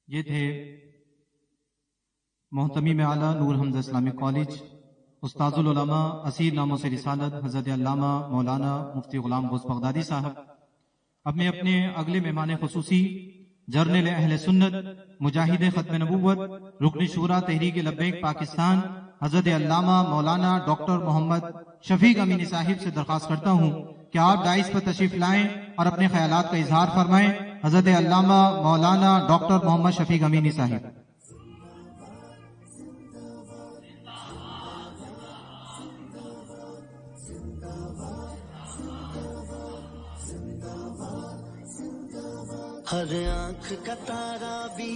یہ تھے محتمیم اعلیٰ نور حمزہ اسلامک کالج، استاذ العلماء اسیر ناموں سے رسالت حضرت علامہ مولانا مفتی غلام غوث بغدادی صاحب۔ اب میں اپنے اگلے مہمان خصوصی جرنیل اہل سنت، مجاہد ختم نبوت، رکن شورا تحریک لبیک پاکستان، حضرت علامہ مولانا ڈاکٹر محمد شفیق امینی صاحب سے درخواست کرتا ہوں کہ آپ ڈائس پر تشریف لائیں اور اپنے خیالات کا اظہار فرمائیں۔ حضرت علامہ مولانا ڈاکٹر محمد شفیق امینی صاحب۔ ہر آنکھ کا تارا بھی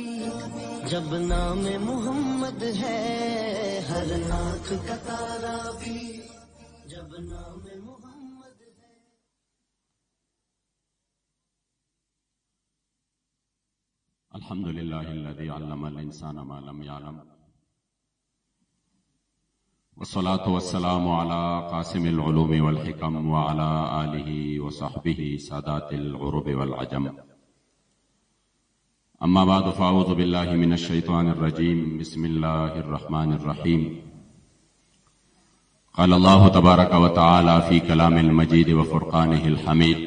جب نام محمد ہے، ہر آنکھ کا تارا بھی جب نام محمد ہے۔ الحمد للہ الذی علم الانسان ما لم يعلم، والصلاة والسلام على قاسم العلوم والحکم وعلى آلہ وصحبہ سادات العرب والعجم، اما بعد فاعوذ باللہ من الشیطان الرجیم، بسم اللہ الرحمن الرحیم۔ قال اللہ تبارک وتعالی فی کلام المجید وفرقانہ الحمید،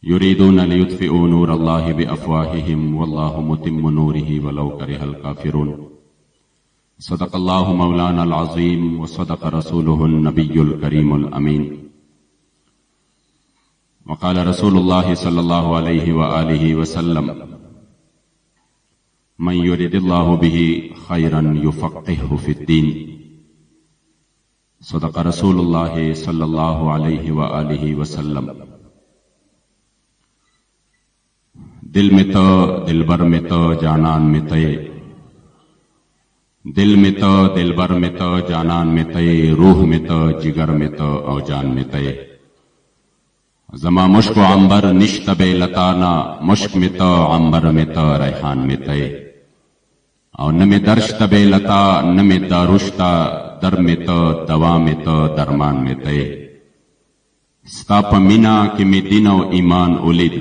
یریدون لیطفئوا نور اللہ بافواہہم واللہ متم نورہ ولو کرہ الکافرون۔ صدق اللہ مولانا العظیم وصدق رسولہ النبی الکریم الامین۔ وقال رسول اللہ صلی اللہ علیہ وآلہ وسلم، من یرد اللہ بہ خیرا یفقہہ فی الدین۔ صدق رسول اللہ صلی اللہ علیہ وآلہ وسلم۔ دل میں تو دلبر میں تو جانان میں تے، دل میں تو دلبر میں تو جانان میں تے، روح میں تو جگر میں تو او جان میں تے۔ زما مشک و عنبر نشتب لتانا، مشک میں تو عنبر میں تو ریحان میں تے، اور نہ میں درشتب لتا نہ میں دارشتا، در میں تو دوا میں تو درمان میں تے۔ ستاپ مینا کہ میں دینو ایمان اولید،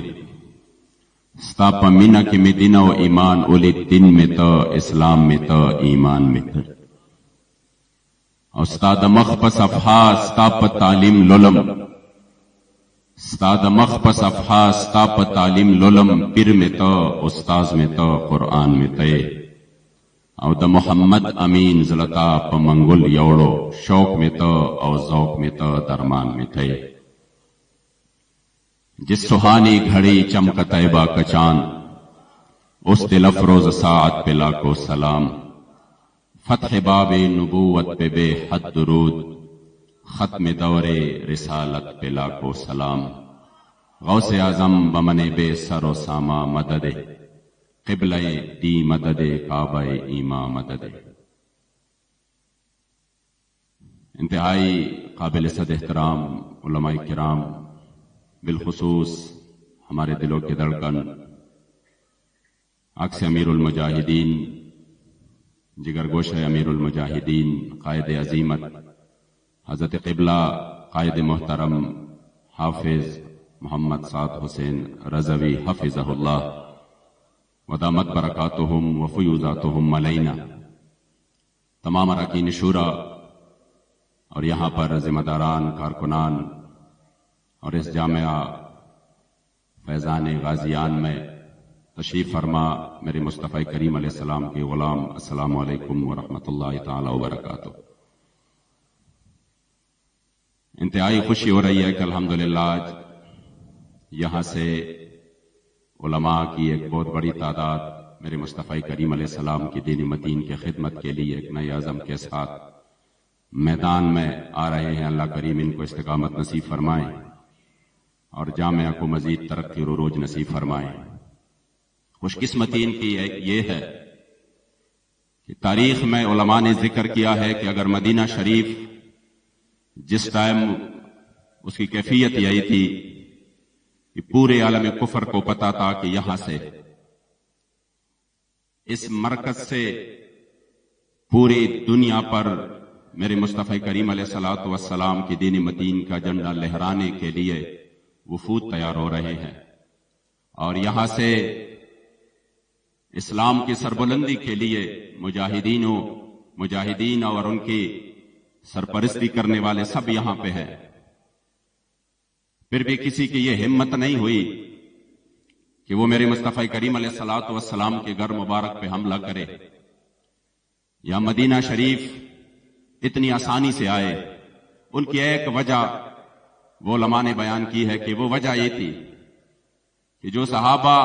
ستاپ مینا کہ میں دینو ایمان اولید، دن میں تو اسلام میں تو ایمان میں تو۔ استاد مخ پس افہا ستاپ تعلیم لولم، استاد مخ پس افہا ستاپ تعلیم لولم، پیر میں تو استاذ میں تو قرآن میں تے۔ او دا محمد امین زلتا پا منگل یوڑو، شوق میں تو او ذوق میں تو درمان میں تے۔ جس سہانی گھڑی چمک طیبہ کا چاند، اس دل افروز ساعت پہ لاکھوں سلام۔ فتح باب نبوت پہ بے حد درود، ختم دور رسالت پہ لاکھوں سلام۔ غوث اعظم بمن بے سر و ساما مدد، قبلہ دی مدد کعبہ ایما مدد۔ انتہائی قابل صد احترام علماء کرام، بالخصوص ہمارے دلوں کے دھڑکن عکس امیر المجاہدین، جگر گوشہ امیر المجاہدین، قائد عظیمت حضرت قبلہ قائد محترم حافظ محمد سعد حسین رضوی حفظہ اللہ، ودامت برکاتہم وفیوزاتہم علینا، تمام اراکین شورا اور یہاں پر ذمہ داران، کارکنان اور اس جامعہ فیضان غازیان میں تشریف فرما میرے مصطفی کریم علیہ السلام کے غلام، السلام علیکم ورحمۃ اللہ تعالی وبرکاتہ۔ انتہائی خوشی ہو رہی ہے کہ الحمدللہ آج یہاں سے علماء کی ایک بہت بڑی تعداد میرے مصطفی کریم علیہ السلام کی دین متین کی خدمت کے لیے ایک نئے عزم کے ساتھ میدان میں آ رہے ہیں۔ اللہ کریم ان کو استقامت نصیب فرمائے اور جامعہ کو مزید ترقی و عروج نصیب فرمائے۔ خوش قسمتی ان کی یہ ہے کہ تاریخ میں علماء نے ذکر کیا ہے کہ اگر مدینہ شریف جس ٹائم اس کی کیفیت یہی تھی کہ پورے عالم کفر کو پتا تھا کہ یہاں سے اس مرکز سے پوری دنیا پر میرے مصطفی کریم علیہ الصلوۃ والسلام کی دین متین کا جھنڈا لہرانے کے لیے وفود تیار ہو رہے ہیں، اور یہاں سے اسلام کی سربلندی کے لیے مجاہدین اور ان کی سرپرستی کرنے والے سب یہاں پہ ہیں، پھر بھی کسی کی یہ ہمت نہیں ہوئی کہ وہ میرے مصطفی کریم علیہ الصلوۃ والسلام کے گھر مبارک پہ حملہ کرے یا مدینہ شریف اتنی آسانی سے آئے۔ ان کی ایک وجہ وہ علماء نے بیان کی ہے کہ وہ وجہ یہ تھی کہ جو صحابہ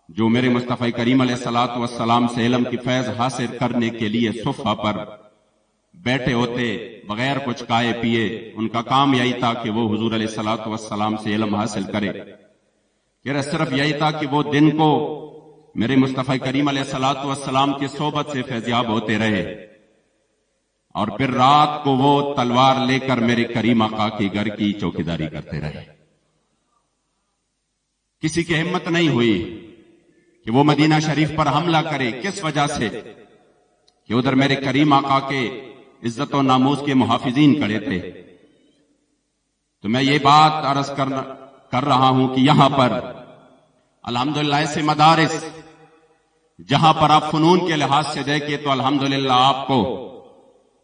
جو میرے مصطفی کریم علیہ الصلوۃ والسلام سے علم کی فیض حاصل کرنے کے لیے صفحہ پر بیٹھے ہوتے بغیر کچھ کھائے پیے، ان کا کام یہی تھا کہ وہ حضور علیہ الصلوۃ والسلام سے علم حاصل کرے، کہ صرف یہی تھا کہ وہ دن کو میرے مصطفی کریم علیہ الصلوۃ والسلام کی صحبت سے فیضیاب ہوتے رہے، اور پھر رات کو وہ تلوار لے کر میرے کریم آقا کے گھر کی چوکیداری کرتے رہے۔ کسی کی ہمت نہیں ہوئی کہ وہ مدینہ شریف پر حملہ کرے۔ کس وجہ سے؟ کہ ادھر میرے کریم آقا کے عزت و ناموس کے محافظین کھڑے تھے۔ تو میں یہ بات عرض کر رہا ہوں کہ یہاں پر الحمدللہ ایسے مدارس جہاں پر آپ فنون کے لحاظ سے دیکھیں تو الحمدللہ آپ کو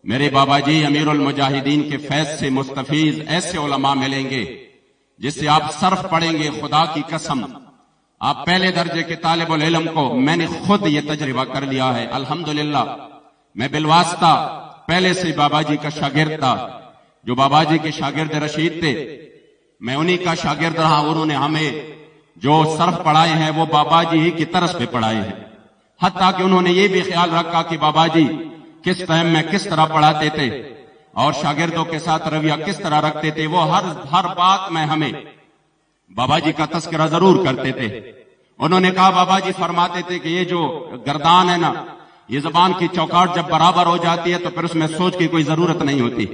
میرے بابا جی امیر المجاہدین کے فیض سے مستفیض ایسے علماء ملیں گے جس سے آپ صرف پڑھیں گے۔ خدا کی قسم آپ پہلے درجے کے طالب العلم کو، میں نے خود یہ تجربہ کر لیا ہے الحمدللہ، میں بالواسطہ پہلے سے بابا جی کا شاگرد تھا، جو بابا جی کے شاگرد رشید تھے میں انہی کا شاگرد رہا، انہوں نے ہمیں جو صرف پڑھائے ہیں وہ بابا جی ہی کی طرز پہ پڑھائے ہیں، حتیٰ کہ انہوں نے یہ بھی خیال رکھا کہ بابا جی کس ٹائم میں کس طرح پڑھاتے تھے اور شاگردوں کے ساتھ رویہ کس طرح رکھتے تھے، وہ ہر بات میں ہمیں بابا جی کا تذکرہ ضرور کرتے تھے۔ انہوں نے کہا بابا جی فرماتے تھے کہ یہ جو گردان ہے نا، یہ زبان کی چوکاٹ جب برابر ہو جاتی ہے تو پھر اس میں سوچ کی کوئی ضرورت نہیں ہوتی،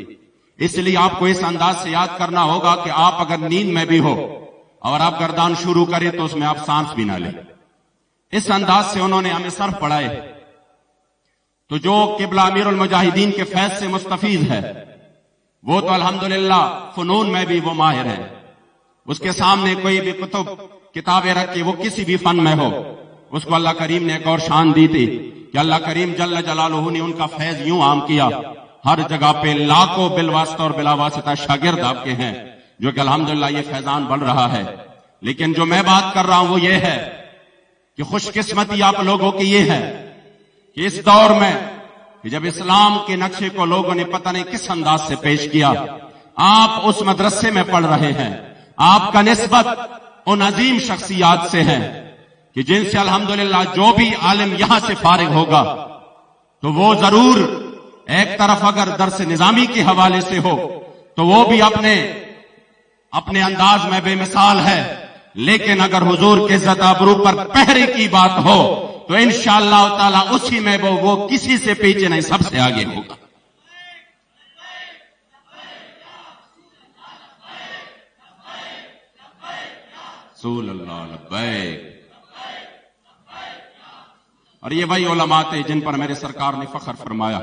اس لیے آپ کو اس انداز سے یاد کرنا ہوگا کہ آپ اگر نیند میں بھی ہو اور آپ گردان شروع کریں تو اس میں آپ سانس بھی نہ لیں۔ اس انداز سے انہوں نے ہمیں صرف پڑھائے۔ تو جو قبلہ امیر المجاہدین کے فیض سے مستفیض ہے وہ تو الحمدللہ فنون میں بھی وہ ماہر ہے، اس کے سامنے کوئی بھی کتابیں رکھ کے وہ کسی بھی فن میں ہو، اس کو اللہ کریم نے ایک اور شان دی تھی کہ اللہ کریم جل جلالہ نے ان کا فیض یوں عام کیا، ہر جگہ پہ لاکھوں بالواسطہ اور بلا واسطہ شاگرد آپ کے ہیں، جو کہ الحمدللہ یہ فیضان بڑھ رہا ہے۔ لیکن جو میں بات کر رہا ہوں وہ یہ ہے کہ خوش قسمتی آپ لوگوں کی یہ ہے کہ اس دور میں کہ جب اسلام کے نقشے کو لوگوں نے پتہ نہیں کس انداز سے پیش کیا، آپ اس مدرسے میں پڑھ رہے ہیں، آپ کا نسبت ان عظیم شخصیات سے ہے کہ جن سے الحمدللہ جو بھی عالم یہاں سے فارغ ہوگا تو وہ ضرور ایک طرف اگر درس نظامی کے حوالے سے ہو تو وہ بھی اپنے انداز میں بے مثال ہے، لیکن اگر حضور کے عزت آبرو پر پہرے کی بات ہو تو انشاءاللہ تعالی اسی میں وہ کسی سے پیچھے نہیں، سب سے آگے ہوگا۔ رسول اللہ لبیک۔ اور یہ وہی علماء تھے جن پر میرے سرکار نے فخر فرمایا،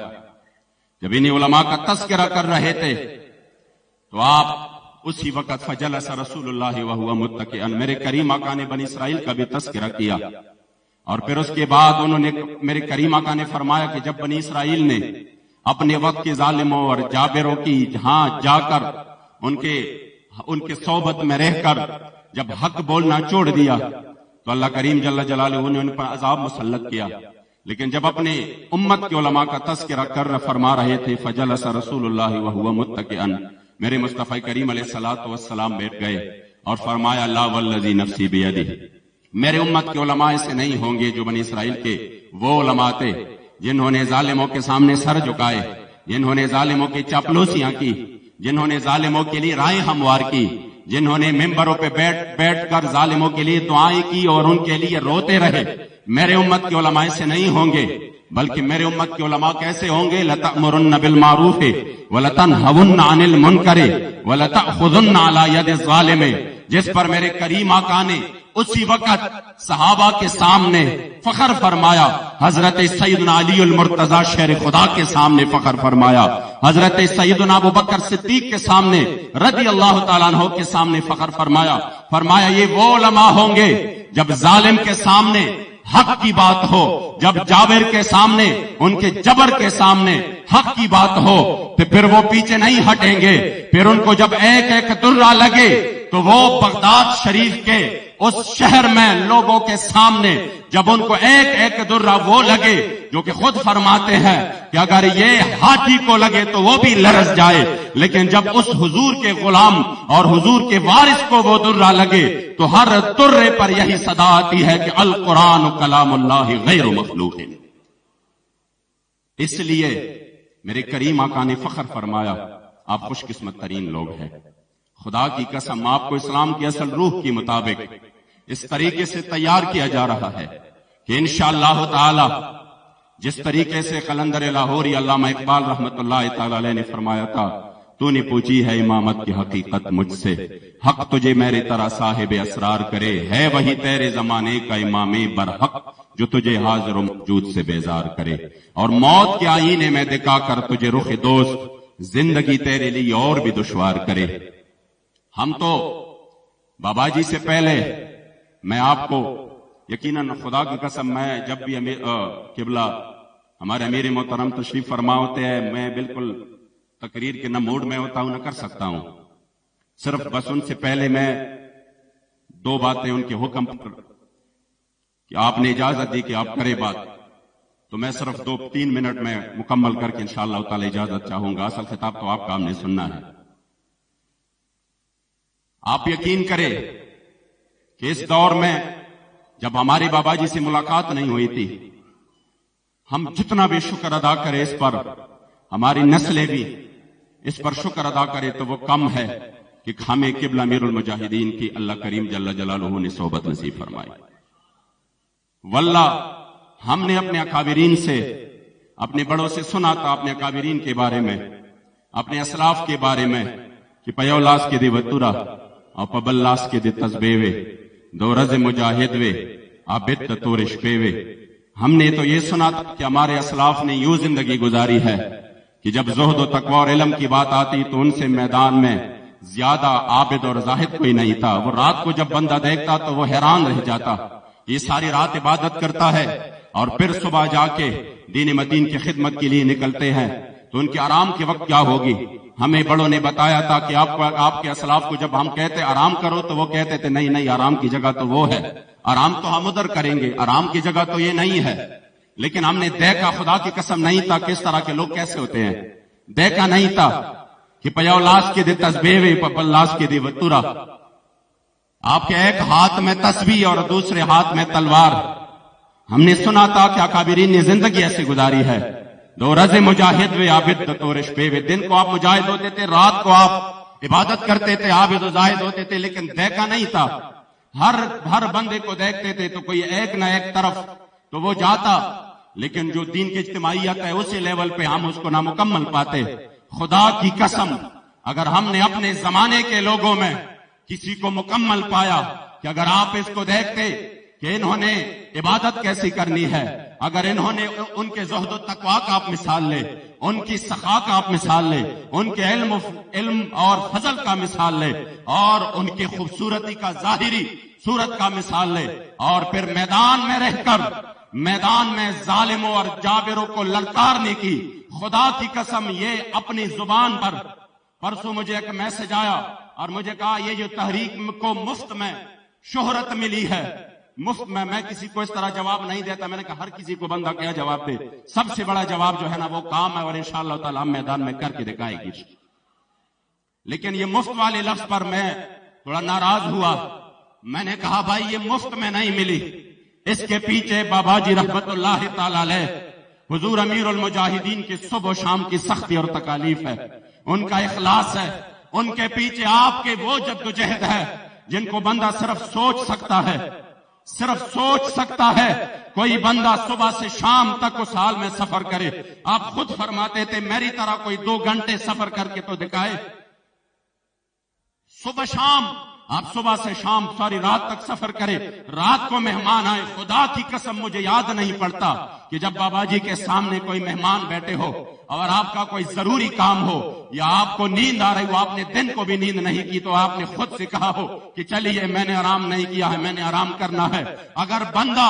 جب انہی علماء کا تذکرہ کر رہے تھے تو آپ اسی وقت فجلس رسول اللہ وہو متکئ، میرے کریم آقا نے بنی اسرائیل کا بھی تذکرہ کیا، اور پھر اس کے بعد انہوں نے میرے کریم آقا نے فرمایا کہ جب بنی اسرائیل نے اپنے وقت کے ظالموں اور جابروں کی جہاں جا کر ان کے صحبت میں رہ کر جب حق بولنا چھوڑ دیا تو اللہ کریم جل جلالہ نے ان پر عذاب مسلط کیا، لیکن جب اپنے امت کے علماء کا تذکرہ کر فرما رہے تھے فجلس رسول اللہ وہو متکئ، میرے مصطفی کریم علیہ الصلوۃ والسلام بیٹھ گئے اور فرمایا لا والذی نفسی بیدہ، میرے امت کے علماء ایسے نہیں ہوں گے جو بنی اسرائیل کے وہ علماء تھے جنہوں نے ظالموں کے سامنے سر جھکائے، جنہوں نے ظالموں کی چاپلوسیاں کی، جنہوں نے ظالموں کے لیے رائے ہموار کی، جنہوں نے ممبروں پہ بیٹھ کر ظالموں کے لیے دعائیں کی اور ان کے لیے روتے رہے۔ میرے امت کے علماء ایسے نہیں ہوں گے، بلکہ میرے امت کے علماء کیسے ہوں گے؟ لَتَأْمُرُنَّ بِالْمَعْرُوفِ وَلَتَنْهَوُنَّ عَنِ الْمُنْكَرِ وَلَتَأْخُذُنَّ عَلَى يَدِ الظَّالِمِ، جس پر میرے کریم آقا نے اسی وقت صحابہ کے سامنے فخر فرمایا، حضرت سیدنا علی المرتضی شیر خدا کے سامنے فخر فرمایا، حضرت سیدنا ابوبکر صدیق کے سامنے رضی اللہ تعالیٰ عنہ کے سامنے فخر فرمایا یہ وہ علماء ہوں گے جب ظالم کے سامنے حق کی بات ہو، جب جابر کے سامنے، ان کے جبر کے سامنے حق کی بات ہو تو پھر وہ پیچھے نہیں ہٹیں گے. پھر ان کو جب ایک ایک درہ لگے تو وہ بغداد شریف کے اس شہر میں لوگوں کے سامنے جب ان کو ایک ایک درہ وہ لگے جو کہ خود فرماتے ہیں کہ اگر یہ ہاتھی کو لگے تو وہ بھی لرز جائے، لیکن جب اس حضور کے غلام اور حضور کے وارث کو وہ درہ لگے تو ہر درے پر یہی صدا آتی ہے کہ القرآن کلام اللہ غیر مخلوق. اس لیے میرے کریم آقا نے فخر فرمایا آپ خوش قسمت ترین لوگ ہیں. خدا کی قسم آپ کو اسلام کی اصل روح کے مطابق اس طریقے سے تیار کیا جا رہا ہے کہ انشاءاللہ تعالی جس طریقے سے قلندر لاہوری علامہ اقبال رحمت اللہ تعالی علیہ نے فرمایا تھا، تو نے پوچھی ہے امامت کی حقیقت مجھ سے، حق تجھے میرے طرح صاحب اسرار کرے، ہے وہی تیرے زمانے کا امام برحق جو تجھے حاضر و موجود سے بیزار کرے، اور موت کے آئینے میں دکھا کر تجھے رخ دوست زندگی تیرے لیے اور بھی دشوار کرے. ہم تو بابا جی سے پہلے، میں آپ کو یقیناً خدا کی قسم، میں جب بھی قبلہ ہمارے امیر محترم تشریف فرما ہوتے ہیں، میں بالکل تقریر کے نہ موڈ میں ہوتا ہوں نہ کر سکتا ہوں. صرف بس ان سے پہلے میں دو باتیں ان کے حکم پر کہ آپ نے اجازت دی کہ آپ کرے بات، تو میں صرف 2-3 منٹ میں مکمل کر کے انشاءاللہ تعالی اجازت چاہوں گا. اصل خطاب تو آپ کا ہم نے سننا ہے. آپ یقین کریں کہ اس دور میں جب ہمارے بابا جی سے ملاقات نہیں ہوئی تھی، ہم جتنا بھی شکر ادا کریں اس پر، ہماری نسلیں بھی اس پر شکر ادا کرے تو وہ کم ہے کہ ہمیں قبلہ امیر المجاہدین کی اللہ کریم جل جلالہ نے صحبت نصیب فرمائی. واللہ ہم نے اپنے اکابرین سے، اپنے بڑوں سے سنا تھا اپنے اکابرین کے بارے میں، اپنے اسلاف کے بارے میں کہ پیولاس کے دی وطورہ اور پبلاس کے دی تزبیوے دو رز مجاہد وے عابد تورش پیوے. ہم نے تو یہ سنا تھا کہ ہمارے اسلاف نے یوں زندگی گزاری ہے کہ جب زہد و تقوی اور علم کی بات آتی تو ان سے میدان میں زیادہ عابد اور زاہد کوئی نہیں تھا. وہ رات کو جب بندہ دیکھتا تو وہ حیران رہ جاتا، یہ ساری رات عبادت کرتا ہے اور پھر صبح جا کے دین مدین کی خدمت کے لیے نکلتے ہیں، تو ان کے آرام کے وقت کیا ہوگی. ہمیں بڑوں نے بتایا تھا کہ آپ کے اسلاف کو جب ہم کہتے آرام کرو تو وہ کہتے تھے نہیں آرام کی جگہ تو وہ ہے، آرام تو ہم ادھر کریں گے، آرام کی جگہ تو یہ نہیں ہے. لیکن ہم نے دیکھا، خدا کی قسم نہیں تھا کس طرح کے لوگ کیسے ہوتے ہیں، دیکھا نہیں تھا کہ پیولاس کے دی تسبیح پپلاس کے دی وطورہ، آپ کے ایک ہاتھ میں تسبیح اور دوسرے ہاتھ میں تلوار. ہم نے سنا تھا کہ اکابرین نے زندگی ایسے گزاری ہے. دو رز مجاہد و عابد تورش پیوے، دن کو آپ مجاہد ہوتے تھے، رات کو آپ عبادت کرتے تھے، عابد و زاہد ہوتے تھے، لیکن دیکھا نہیں تھا. ہر بندے کو دیکھتے تھے تو کوئی ایک نہ ایک طرف تو وہ جاتا، لیکن جو دین کی اجتماعیت ہے اسی لیول پہ ہم اس کو نامکمل پاتے. خدا کی قسم اگر ہم نے اپنے زمانے کے لوگوں میں کسی کو مکمل پایا کہ اگر آپ اس کو دیکھتے کہ انہوں نے عبادت کیسی کرنی ہے، اگر انہوں نے ان کے زہد و تقوی کا آپ مثال لے، ان کی سخا کا آپ مثال لے، ان کے علم اور فضل کا مثال لے، اور ان کی خوبصورتی کا ظاہری صورت کا مثال لے، اور پھر میدان میں رہ کر میدان میں ظالموں اور جابروں کو للکارنے کی، خدا کی قسم یہ اپنی زبان پر. پرسوں مجھے ایک میسج آیا اور مجھے کہا یہ جو تحریک کو مفت میں شہرت ملی ہے، مفت میں کسی کو اس طرح جواب نہیں دیتا. میں نے کہا ہر کسی کو بندہ کیا جواب دے، سب سے بڑا جواب جو ہے نا وہ کام ہے، اور انشاءاللہ تعالی ہم میدان میں کر کے دکھائے گی. لیکن یہ مفت والے لفظ پر میں تھوڑا ناراض ہوا. میں نے کہا بھائی یہ مفت میں نہیں ملی، اس کے پیچھے بابا جی رحمت اللہ تعالی علیہ حضور امیر المجاہدین کی صبح و شام کی سختی اور تکالیف ہے، ان کا اخلاص ہے، ان کے پیچھے آپ کے وہ جدوجہد ہے جن کو بندہ صرف سوچ سکتا ہے، صرف سوچ سکتا ہے. کوئی بندہ صبح سے شام تک اس حال میں سفر کرے. آپ خود فرماتے تھے میری طرح کوئی 2 گھنٹے سفر کر کے تو دکھائے. صبح شام آپ صبح سے شام ساری رات تک سفر کرے، رات کو مہمان آئے. خدا کی قسم مجھے یاد نہیں پڑتا کہ جب بابا جی کے سامنے کوئی مہمان بیٹھے ہو اور آپ کا کوئی ضروری کام ہو یا آپ کو نیند آ رہی ہو، آپ نے دن کو بھی نیند نہیں کی تو آپ نے خود سے کہا ہو کہ چلیے میں نے آرام نہیں کیا ہے، میں نے آرام کرنا ہے. اگر بندہ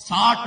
60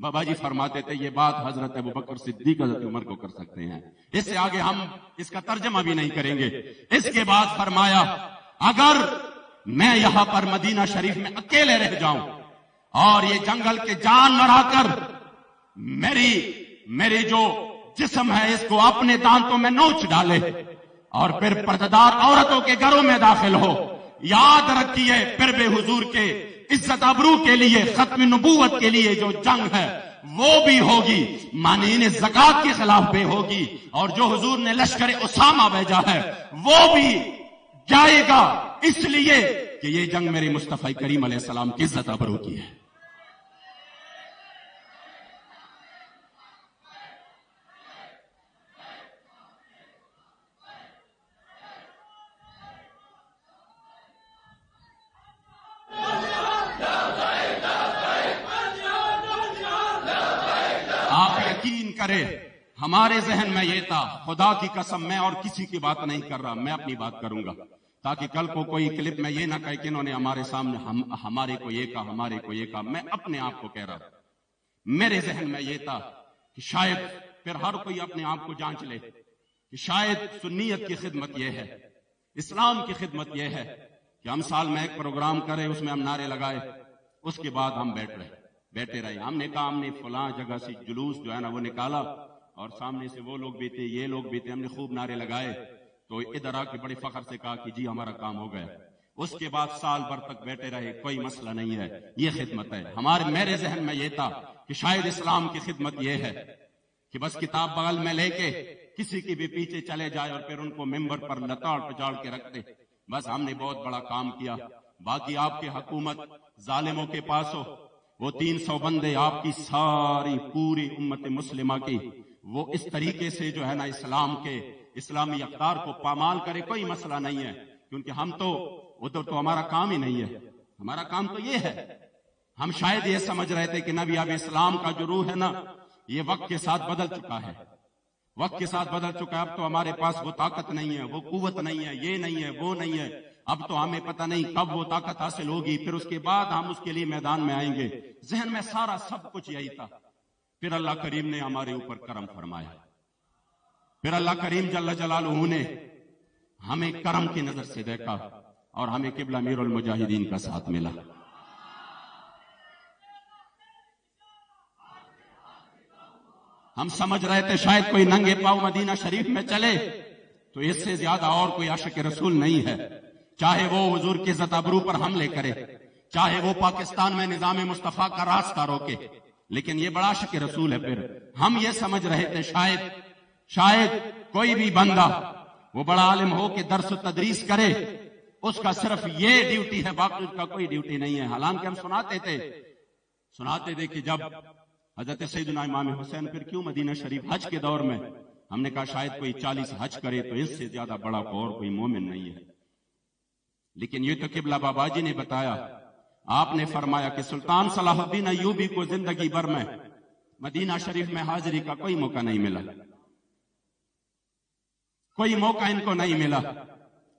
بابا جی فرماتے تھے یہ بات حضرت ابوبکر صدیق حضرت عمر کو کر سکتے ہیں، اس سے آگے ہم اس کا ترجمہ بھی نہیں کریں گے۔ اس کے بعد فرمایا اگر میں یہاں پر مدینہ شریف میں اکیلے رہ جاؤں اور یہ جنگل کے جانور آ کر میری جو جسم ہے اس کو اپنے دانتوں میں نوچ ڈالے اور پھر پردہ عورتوں کے گھروں میں داخل ہو، یاد رکھیے پھر بے حضور کے عزت ابرو کے لیے، ختم نبوت کے لیے جو جنگ ہے وہ بھی ہوگی، مانعین زکات کے خلاف بھی ہوگی، اور جو حضور نے لشکر اسامہ بھیجا ہے وہ بھی جائے گا، اس لیے کہ یہ جنگ میرے مصطفی کریم علیہ السلام کی عزت ابرو کی ہے۔ کرے ہمارے ذہن میں یہ تھا، خدا کی قسم میں اور کسی کی بات نہیں کر رہا، میں اپنی بات کروں گا تاکہ کل کو کوئی کلپ میں یہ نہ کہے کہ انہوں نے ہمارے سامنے ہمارے کو یہ کہا، ہمارے کو یہ کہا، میں اپنے آپ کو کہہ رہا ہوں۔ میرے ذہن میں یہ تھا کہ شاید پھر ہر کوئی اپنے آپ کو جانچ لے کہ شاید سنیت کی خدمت یہ ہے، اسلام کی خدمت یہ ہے کہ ہم سال میں ایک پروگرام کرے، اس میں ہم نعرے لگائے، اس کے بعد ہم بیٹھے رہے۔ ہم نے کہا ہم نے فلاں جگہ سے جلوس جو ہے نا وہ نکالا اور سامنے سے وہ لوگ بھی تھے، یہ لوگ بھی تھے، ہم نے خوب نعرے لگائے، تو ادھر آ کے بڑے فخر سے کہا کہ جی ہمارا کام ہو گیا۔ اس کے بعد سال بھر تک بیٹھے رہے، کوئی مسئلہ نہیں ہے، یہ خدمت ہے۔ میرے ذہن میں یہ تھا کہ شاید اسلام کی خدمت یہ ہے کہ بس کتاب بغل میں لے کے کسی کی بھی پیچھے چلے جائے اور پھر ان کو ممبر پر لتاڑ پچاڑ کے رکھ دے، بس ہم نے بہت بڑا کام کیا۔ باقی آپ کی حکومت ظالموں کے پاس ہو، وہ 300 بندے آپ کی ساری پوری امت مسلمہ کی وہ اس طریقے سے جو ہے نا اسلامی اقدار کو پامال کرے، کوئی مسئلہ نہیں ہے، کیونکہ ہم تو ادھر تو ہمارا کام ہی نہیں ہے، ہمارا کام تو یہ ہے۔ ہم شاید یہ سمجھ رہے تھے کہ نبی اب اسلام کا جو روح ہے نا یہ وقت کے ساتھ بدل چکا ہے، وقت کے ساتھ بدل چکا ہے، اب تو ہمارے پاس وہ طاقت نہیں ہے، وہ قوت نہیں ہے، یہ نہیں ہے، وہ نہیں ہے، اب تو ہمیں پتہ نہیں کب وہ طاقت حاصل ہوگی، پھر اس کے بعد ہم اس کے لیے میدان میں آئیں گے۔ ذہن میں سارا سب کچھ یہی تھا۔ پھر اللہ کریم نے ہمارے اوپر کرم فرمایا، پھر اللہ کریم جل جلالہ نے ہمیں کرم کی نظر سے دیکھا اور ہمیں قبلہ امیر المجاہدین کا ساتھ ملا۔ ہم سمجھ رہے تھے شاید کوئی ننگے پاؤں مدینہ شریف میں چلے تو اس سے زیادہ اور کوئی عاشق رسول نہیں ہے، چاہے وہ حضور کی عزت ابرو پر حملے کرے، چاہے وہ پاکستان میں نظام مصطفیٰ کا راستہ روکے، لیکن یہ بڑا عاشق رسول ہے۔ پھر ہم یہ سمجھ رہے تھے شاید کوئی بھی بندہ وہ بڑا عالم ہو کہ درس و تدریس کرے، اس کا صرف یہ ڈیوٹی ہے، باقی اس کا کوئی ڈیوٹی نہیں ہے۔ حالانکہ ہم سناتے تھے کہ جب حضرت سیدنا امام حسین پھر کیوں مدینہ شریف حج کے دور میں، ہم نے کہا شاید کوئی 40 حج کرے تو اس سے زیادہ بڑا اور کوئی مومن نہیں ہے، لیکن یہ تو قبلہ بابا جی نے بتایا۔ آپ نے فرمایا کہ سلطان صلاح الدین ایوبی کو زندگی بھر میں مدینہ شریف میں حاضری کا کوئی موقع نہیں ملا، کوئی موقع ان کو نہیں ملا۔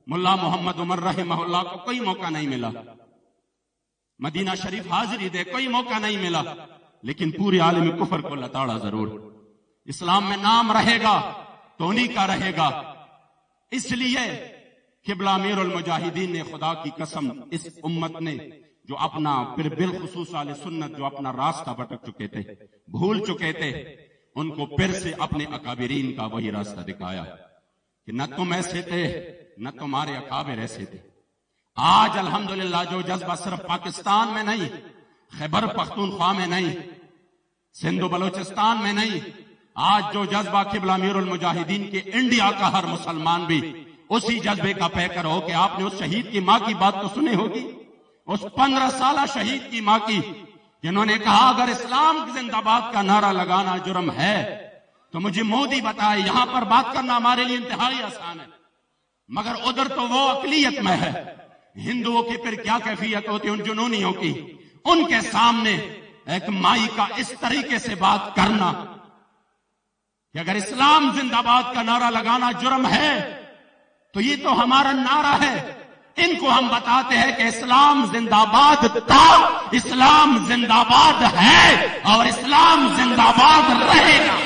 ملا محمد عمر رحمہ اللہ کو کوئی موقع نہیں ملا مدینہ شریف حاضری دے، کوئی موقع نہیں ملا، لیکن پورے عالم کفر کو لتاڑا ضرور۔ اسلام میں نام رہے گا تو انہی کا رہے گا، اس لیے قبلہ امیر المجاہدین نے خدا کی قسم اس امت نے جو اپنا پھر بالخصوص اہل سنت جو اپنا راستہ بھٹک چکے تھے، بھول چکے تھے، ان کو پھر سے اپنے اکابرین کا وہی راستہ دکھایا کہ نہ تم ایسے تھے نہ تمہارے اکابر ایسے تھے۔ آج الحمدللہ جو جذبہ صرف پاکستان میں نہیں، خیبر پختونخوا میں نہیں، سندھ و بلوچستان میں نہیں، آج جو جذبہ قبلہ امیر المجاہدین کے انڈیا کا ہر مسلمان بھی اسی جذبے کا پیکر ہو کہ آپ نے اس شہید کی ماں کی بات تو سنی ہوگی، اس 15 سالہ شہید کی ماں کی، جنہوں نے کہا اگر اسلام زندہ باد کا نعرہ لگانا جرم ہے تو مجھے مودی بتائے، یہاں پر بات کرنا ہمارے لیے انتہائی آسان ہے، مگر ادھر تو وہ اقلیت میں ہے۔ ہندوؤں کی پھر کیا کیفیت ہوتی ہے ان جنونیوں کی، ان کے سامنے ایک مائی کا اس طریقے سے بات کرنا کہ اگر اسلام زندہ باد کا نعرہ لگانا جرم ہے تو یہ تو ہمارا نعرہ ہے، ان کو ہم بتاتے ہیں کہ اسلام زندہ باد تھا، اسلام زندہ باد ہے اور اسلام زندہ باد رہے گا۔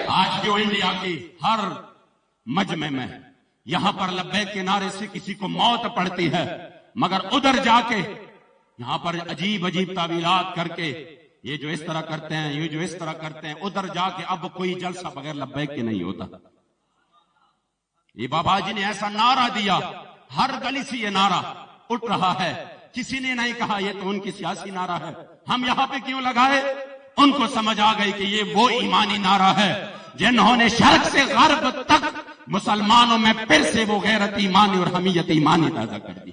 آج جو انڈیا کی ہر مجمع میں یہاں پر لبیک کے نعرے سے کسی کو موت پڑتی ہے، مگر ادھر جا کے یہاں پر عجیب عجیب تعویلات کر کے یہ جو اس طرح کرتے ہیں، یہ جو اس طرح کرتے ہیں، ادھر جا کے اب کوئی جلسہ بغیر لبیک کے نہیں ہوتا۔ یہ بابا جی نے ایسا نعرہ دیا، ہر گلی سے یہ نعرہ اٹھ رہا ہے، کسی نے نہیں کہا یہ تو ان کی سیاسی نعرہ ہے، ہم یہاں پہ کیوں لگائے؟ ان کو سمجھ آ گئی کہ یہ وہ ایمانی نعرہ ہے جنہوں نے شرق سے غرب تک مسلمانوں میں پھر سے وہ غیرت ایمانی اور حمیت ایمانی تازہ کر دی۔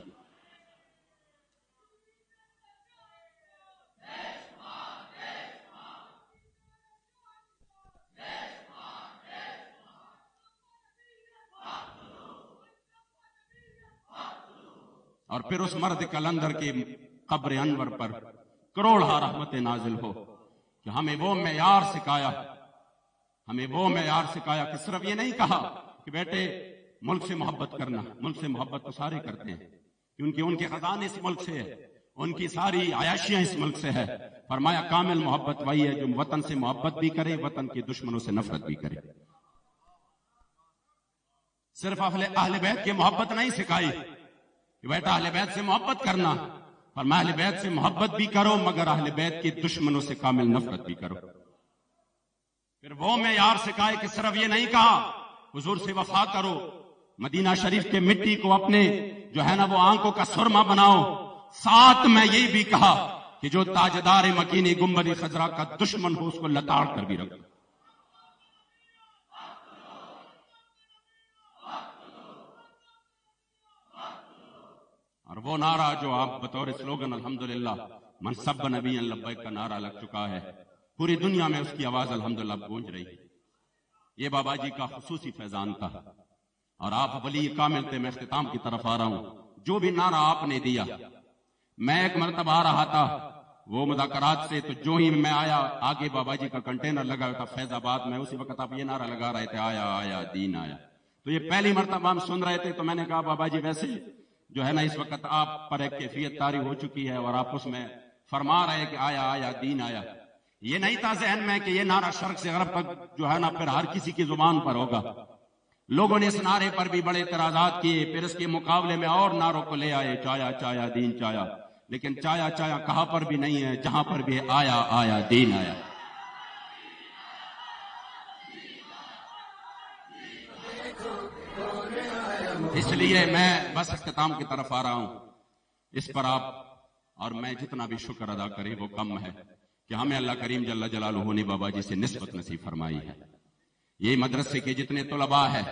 اور پھر اس مرد کلندر کی قبر انور پر کروڑا رحمت نازل ہو کہ ہمیں وہ معیار سکھایا، ہمیں وہ معیار سکھایا کہ صرف یہ نہیں کہا کہ بیٹے ملک سے محبت کرنا، ملک سے محبت تو سارے کرتے ہیں کیونکہ ان کے خزانے اس ملک سے ہے، ان کی ساری عیاشیاں اس ملک سے ہے۔ فرمایا کامل محبت وہی ہے جو وطن سے محبت بھی کرے، وطن کے دشمنوں سے نفرت بھی کرے۔ صرف اہل بیت کی محبت نہیں سکھائی کہ بیٹا اہل بیت سے محبت کرنا، فرمایا اہل بیت سے محبت بھی کرو مگر اہل بیت کے دشمنوں سے کامل نفرت بھی کرو۔ پھر وہ معیار سکھائے کہ صرف یہ نہیں کہا حضور سے وفا کرو، مدینہ شریف کے مٹی کو اپنے جو ہے نا وہ آنکھوں کا سرما بناؤ، ساتھ میں یہ بھی کہا کہ جو تاجدار مکینی گنبد خضرا کا دشمن ہو اس کو لتاڑ کر بھی رکھو۔ اور وہ نعرہ جو آپ بطور سلوگن الحمدللہ منصب نبی لبیک کا نعرہ لگ چکا ہے، پوری دنیا میں اس کی آواز الحمدللہ گونج رہی ہے۔ یہ بابا جی کا خصوصی فیضان تھا اور آپ ولی کامل تھے۔ میں اختتام کی طرف آ رہا ہوں۔ جو بھی نعرہ آپ نے دیا، میں ایک مرتبہ آ رہا تھا وہ مذاکرات سے، تو جو ہی میں آیا آگے بابا جی کا کنٹینر لگا ہوا تھا فیض آباد میں، اسی وقت آپ یہ نعرہ لگا رہے تھے آیا آیا دین آیا۔ تو یہ پہلی مرتبہ ہم سن رہے تھے، تو میں نے کہا بابا جی ویسے جو ہے نا اس وقت آپ پر ایک کیفیت طاری ہو چکی ہے اور آپ اس میں فرما رہے کہ آیا آیا دین آیا۔ یہ نہیں تھا ذہن میں کہ یہ نعرہ شرق سے غرب تک جو ہے نا پھر ہر کسی کی زبان پر ہوگا۔ لوگوں نے اس نعرے پر بھی بڑے اعتراضات کیے، پھر اس کے مقابلے میں اور نعروں کو لے آئے، چایا چایا دین چایا، لیکن چایا چایا کہاں پر بھی نہیں ہے، جہاں پر بھی آیا آیا دین آیا۔ اس لیے میں بس اختتام کی طرف آ رہا ہوں۔ اس پر آپ اور میں جتنا بھی شکر ادا کریں وہ کم ہے کہ ہمیں اللہ کریم جل جلالہ نے بابا جی سے نسبت نصیب فرمائی ہے۔ یہ مدرسے کے جتنے طلباء ہیں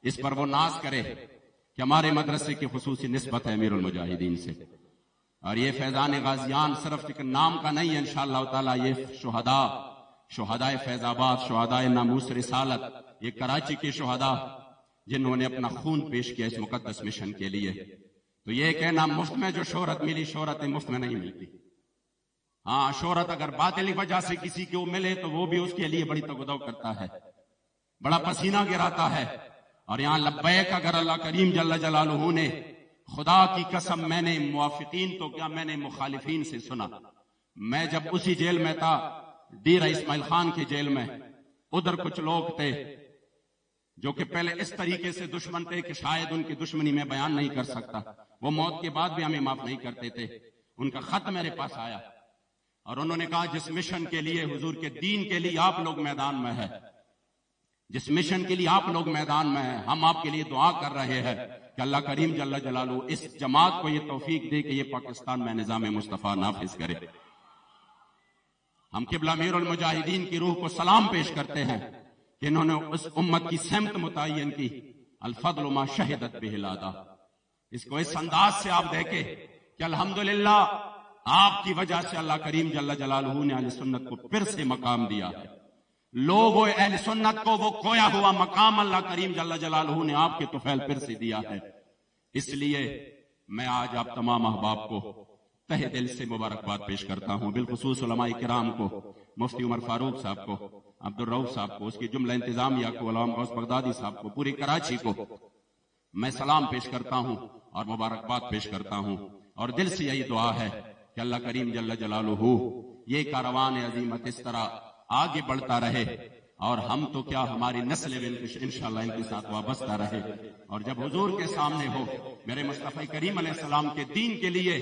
اس پر وہ ناز کرے کہ ہمارے مدرسے کی خصوصی نسبت ہے امیر المجاہدین سے، اور یہ فیضان غازیان صرف ایک نام کا نہیں ہے، انشاءاللہ تعالی یہ شہداء فیض آباد، شہداء ناموس رسالت، یہ کراچی کے شہداء جنہوں نے اپنا خون پیش کیا اس مقدس مشن کے لیے، تو یہ کہنا مفت میں جو شہرت ملی، شہرت مفت میں نہیں ملتی۔ ہاں شہرت اگر باطلی وجہ سے کسی کو ملے تو وہ بھی اس کے لیے بڑی تگودو کرتا ہے، بڑا پسینہ گراتا ہے۔ اور یہاں لبیک اگر اللہ کریم جل جلالہ نے، خدا کی قسم میں نے موافقین تو کیا میں نے مخالفین سے سنا۔ میں جب اسی جیل میں تھا ڈیرہ اسماعیل خان کے جیل میں، ادھر کچھ لوگ تھے جو کہ پہلے اس طریقے سے دشمن تھے کہ شاید ان کی دشمنی میں بیان نہیں کر سکتا، وہ موت کے بعد بھی ہمیں معاف نہیں کرتے تھے۔ ان کا خط میرے پاس آیا اور انہوں نے کہا جس مشن کے لیے، حضور کے دین کے لیے آپ لوگ میدان میں ہیں، جس مشن کے لیے آپ لوگ میدان میں ہیں، ہم آپ کے لیے دعا کر رہے ہیں کہ اللہ کریم جل جلالہ اس جماعت کو یہ توفیق دے کہ یہ پاکستان میں نظام مصطفیٰ نافذ کرے۔ ہم قبلہ امیر المجاہدین کی روح کو سلام پیش کرتے ہیں کہ انہوں نے اس امت کی سمت متعین کی، الفضل ما شہدت بہ الادہ۔ اس کو اس انداز سے آپ دیکھیں کہ الحمدللہ آپ کی وجہ سے اللہ کریم جل جلالہ نے اہل سنت کو پھر سے مقام دیا ہے۔ لوگوں اہل سنت کو وہ کھویا ہوا مقام اللہ کریم جل جلالہ نے آپ کے طفیل پھر سے دیا ہے۔ اس لیے میں آج آپ تمام احباب کو تہ دل سے مبارکباد پیش کرتا ہوں، بالخصوص علماء کرام کو، مفتی عمر فاروق صاحب کو، عبد الرؤف صاحب کو، اس کی جملہ انتظامیہ کو، علامہ غوث بغدادی صاحب کو، پوری کراچی کو میں سلام پیش کرتا ہوں اور مبارکباد پیش کرتا ہوں، اور دل سے یہی دعا ہے کہ اللہ کریم جل جلالہ یہ کاروان عظیمت اس طرح آگے بڑھتا رہے، اور ہم تو کیا ہماری نسل بھی انشاءاللہ ان کے ساتھ وابستہ رہے، اور جب حضور کے سامنے ہو میرے مصطفی کریم علیہ السلام کے دین کے لیے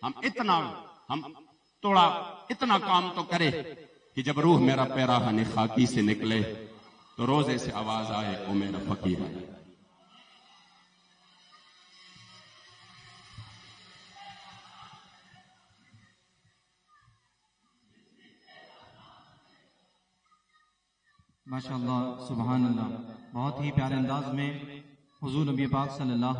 ہم اتنا کام تو کرے کہ جب روح میرا پیراہن خاکی سے نکلے تو روزے سے آواز آئے او میرا فقیر ہے۔ ماشاءاللہ، سبحان اللہ، بہت ہی پیارے انداز میں حضور نبی پاک صلی اللہ